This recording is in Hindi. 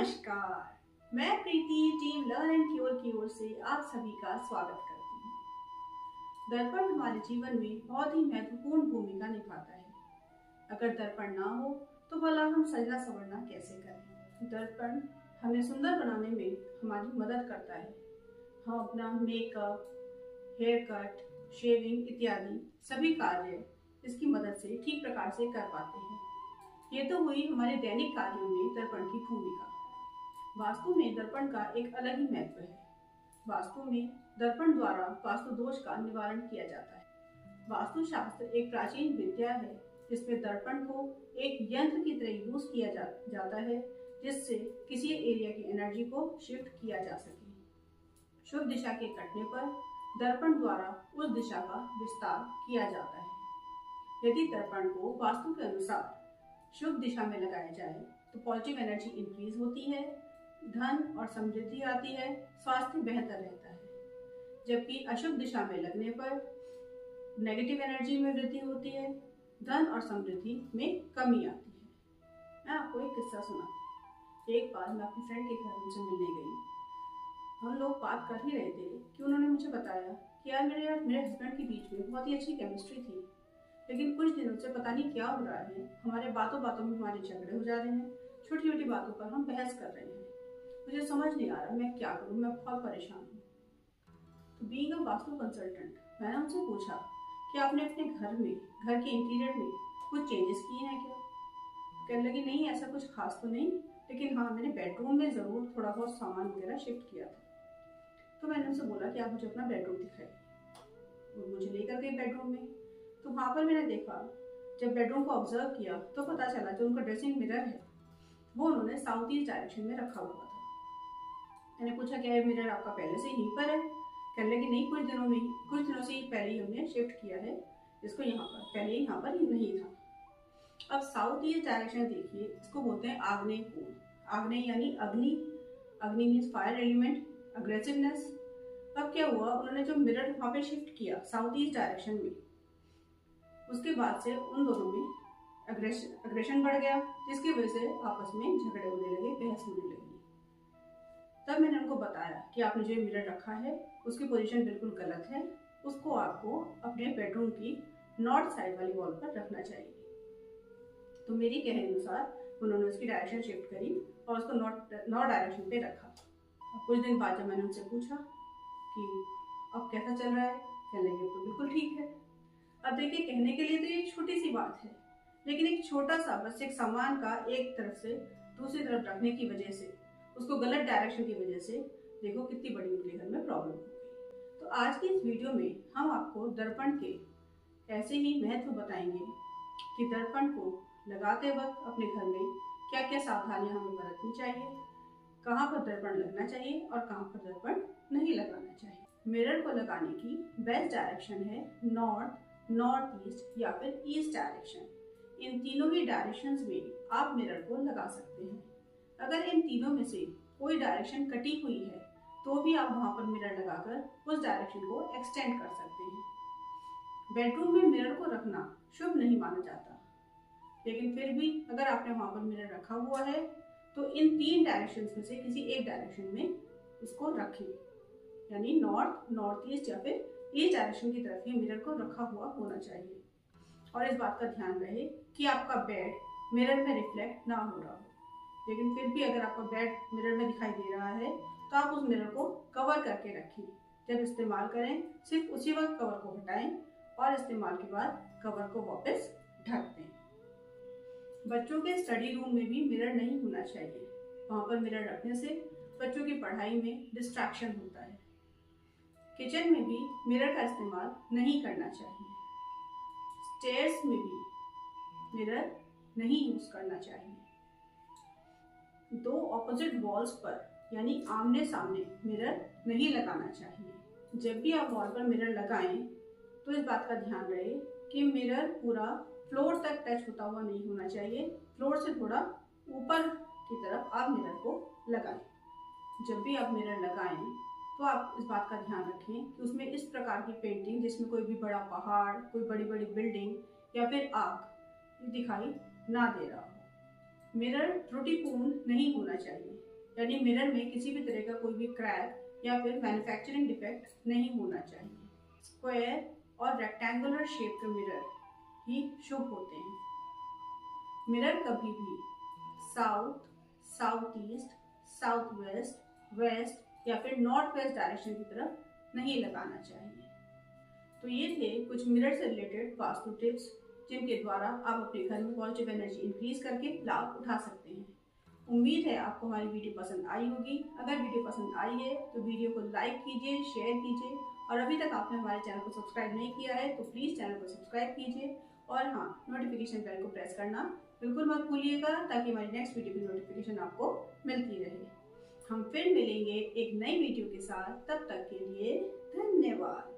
नमस्कार, मैं प्रीति टीम लर्न एंड क्योर की ओर से आप सभी का स्वागत करती हूँ। दर्पण हमारे जीवन में बहुत ही महत्वपूर्ण भूमिका निभाता है। अगर दर्पण ना हो तो भला हम सजना संवरना कैसे करें। दर्पण हमें सुंदर बनाने में हमारी मदद करता है। हम अपना मेकअप, हेयर कट, शेविंग इत्यादि सभी कार्य इसकी मदद से ठीक प्रकार से कर पाते हैं। ये तो हुई हमारे दैनिक कार्यों में दर्पण की भूमिका। वास्तु में दर्पण का एक अलग ही महत्व है। वास्तु में दर्पण द्वारा वास्तु दोष का निवारण किया जाता है। वास्तुशास्त्र एक प्राचीन विद्या है जिसमें दर्पण को एक यंत्र की तरह यूज किया जाता है, जिससे किसी एरिया की एनर्जी को शिफ्ट किया जा सके। शुभ दिशा के कटने पर दर्पण द्वारा उस दिशा का विस्तार किया जाता है। यदि दर्पण को वास्तु के अनुसार शुभ दिशा में लगाया जाए तो पॉजिटिव एनर्जी इंक्रीज होती है, धन और समृद्धि आती है, स्वास्थ्य बेहतर रहता है। जबकि अशुभ दिशा में लगने पर नेगेटिव एनर्जी में वृद्धि होती है, धन और समृद्धि में कमी आती है। मैं आपको एक किस्सा सुनाती। एक बार मैं अपनी फ्रेंड के घर उनसे मिलने गई। हम लोग बात कर ही रहे थे कि उन्होंने मुझे बताया कि यार मेरे हस्बैंड के बीच में बहुत ही अच्छी केमिस्ट्री थी, लेकिन कुछ दिनों से पता नहीं क्या हो रहा है, हमारे बातों बातों में हमारे झगड़े हो जा रहे हैं, छोटी छोटी बातों पर हम बहस कर रहे हैं। मुझे समझ नहीं आ रहा मैं क्या करूं, मैं बहुत परेशान हूँ। तो बीइंग अ वास्तु कंसल्टेंट मैंने उनसे पूछा कि आपने अपने घर के इंटीरियर में कुछ चेंजेस किए हैं क्या। कहने लगी नहीं, ऐसा कुछ खास तो नहीं, लेकिन हाँ मैंने बेडरूम में जरूर थोड़ा बहुत सामान वगैरह शिफ्ट किया था। तो मैंने उनसे बोला कि आप मुझे अपना बेडरूम दिखाइए। वो मुझे लेकर गई बेडरूम में। तो वहां पर मैंने देखा, जब बेडरूम को ऑब्जर्व किया तो पता चला जो उनका ड्रेसिंग मिरर है वो उन्होंने साउथ ईस्ट डायरेक्शन में रखा हुआ था। मैंने पूछा क्या ये मिरर आपका पहले से यहीं पर है। कहने लगी नहीं, कुछ दिनों से पहले ही हमने शिफ्ट किया है इसको यहाँ पर, पहले यहाँ पर नहीं था। अब साउथ ईस्ट डायरेक्शन देखिए, इसको बोलते हैं आग्नेय कोण। आग्नेय यानी अग्नि, अग्नि मीन्स फायर एलिमेंट, अग्रेसिवनेस। अब क्या हुआ, उन्होंने जो मिरर वहां पे शिफ्ट किया साउथ ईस्ट डायरेक्शन में, उसके बाद से उन दोनों में अग्रेशन बढ़ गया, जिसकी वजह से आपस में झगड़े होने लगे, बहस होने लगी। तब मैंने उनको बताया कि आपने जो मिरर रखा है उसकी पोजीशन बिल्कुल गलत है, उसको आपको अपने बेडरूम की नॉर्थ साइड वाली वॉल पर रखना चाहिए। तो मेरी कहे अनुसार उन्होंने उसकी डायरेक्शन शिफ्ट करी और उसको नॉर्थ डायरेक्शन पे रखा। कुछ दिन बाद जब मैंने उनसे पूछा कि अब कैसा चल रहा है, कहने लगे तो बिल्कुल ठीक है। अब देखिए, कहने के लिए तो ये छोटी सी बात है, लेकिन एक छोटा सा बस एक सामान का एक तरफ से दूसरी तरफ रखने की वजह से, उसको गलत डायरेक्शन की वजह से देखो कितनी बड़ी उनके घर में प्रॉब्लम हो गई। तो आज की इस वीडियो में हम आपको दर्पण के ऐसे ही महत्व बताएंगे कि दर्पण को लगाते वक्त अपने घर में क्या क्या सावधानियां हमें बरतनी चाहिए, कहाँ पर दर्पण लगना चाहिए और कहाँ पर दर्पण नहीं लगाना चाहिए। मिरर को लगाने की बेस्ट डायरेक्शन है नॉर्थ, नॉर्थ ईस्ट या फिर ईस्ट डायरेक्शन। इन तीनों ही डायरेक्शंस में आप मिरर को लगा सकते हैं। अगर इन तीनों में से कोई डायरेक्शन कटी हुई है तो भी आप वहां पर मिरर लगाकर उस डायरेक्शन को एक्सटेंड कर सकते हैं। बेडरूम में मिरर को रखना शुभ नहीं माना जाता, लेकिन फिर भी अगर आपने वहां पर मिरर रखा हुआ है तो इन तीन डायरेक्शंस में से किसी एक डायरेक्शन में उसको रखें, यानी नॉर्थ, नॉर्थ ईस्ट या फिर ईस्ट डायरेक्शन की तरफ ही मिरर को रखा हुआ होना चाहिए। और इस बात का ध्यान रहे कि आपका बेड मिरर में रिफ्लेक्ट ना हो रहा हो, लेकिन फिर भी अगर आपका बेड मिरर में दिखाई दे रहा है तो आप उस मिरर को कवर करके रखें। जब इस्तेमाल करें सिर्फ उसी वक्त कवर को हटाएं और इस्तेमाल के बाद कवर को वापस ढक दें। बच्चों के स्टडी रूम में भी मिरर नहीं होना चाहिए। वहां पर मिरर रखने से बच्चों की पढ़ाई में डिस्ट्रैक्शन होता है। किचन में भी मिरर का इस्तेमाल नहीं करना चाहिए। स्टेयर्स में भी मिरर नहीं यूज करना चाहिए। दो ऑपोजिट वॉल्स पर यानी आमने सामने मिरर नहीं लगाना चाहिए। जब भी आप वॉल पर मिरर लगाएं तो इस बात का ध्यान रहे कि मिरर पूरा फ्लोर तक टच होता हुआ नहीं होना चाहिए। फ्लोर से थोड़ा ऊपर की तरफ आप मिरर को लगाएं। जब भी आप मिरर लगाएं तो आप इस बात का ध्यान रखें कि उसमें इस प्रकार की पेंटिंग जिसमें कोई भी बड़ा पहाड़, कोई बड़ी बड़ी बिल्डिंग या फिर आग दिखाई ना दे रहा हो। मिरर त्रुटिपूर्ण नहीं होना चाहिए। यानी मिरर में किसी भी तरह का कोई भी क्रैक या फिर मैन्युफैक्चरिंग डिफेक्ट नहीं होना चाहिए। स्क्वायर और रेक्टेंगुलर शेप के मिरर ही शुभ होते हैं। मिरर कभी भी south, south east, south west, west या फिर नॉर्थ वेस्ट डायरेक्शन की तरफ नहीं लगाना चाहिए। तो ये थे कुछ मिरर से रिलेटेड वास्तु टिप्स जिनके द्वारा आप अपने घर में पॉजिटिव एनर्जी इंक्रीज करके लाभ उठा सकते हैं। उम्मीद है आपको हमारी वीडियो पसंद आई होगी। अगर वीडियो पसंद आई है तो वीडियो को लाइक कीजिए, शेयर कीजिए और अभी तक आपने हमारे चैनल को सब्सक्राइब नहीं किया है तो प्लीज़ चैनल को सब्सक्राइब कीजिए और हाँ, नोटिफिकेशन बेल को प्रेस करना बिल्कुल मत भूलिएगा ताकि हमारी नेक्स्ट वीडियो की नोटिफिकेशन आपको मिलती रहे। हम फिर मिलेंगे एक नई वीडियो के साथ, तब तक के लिए धन्यवाद।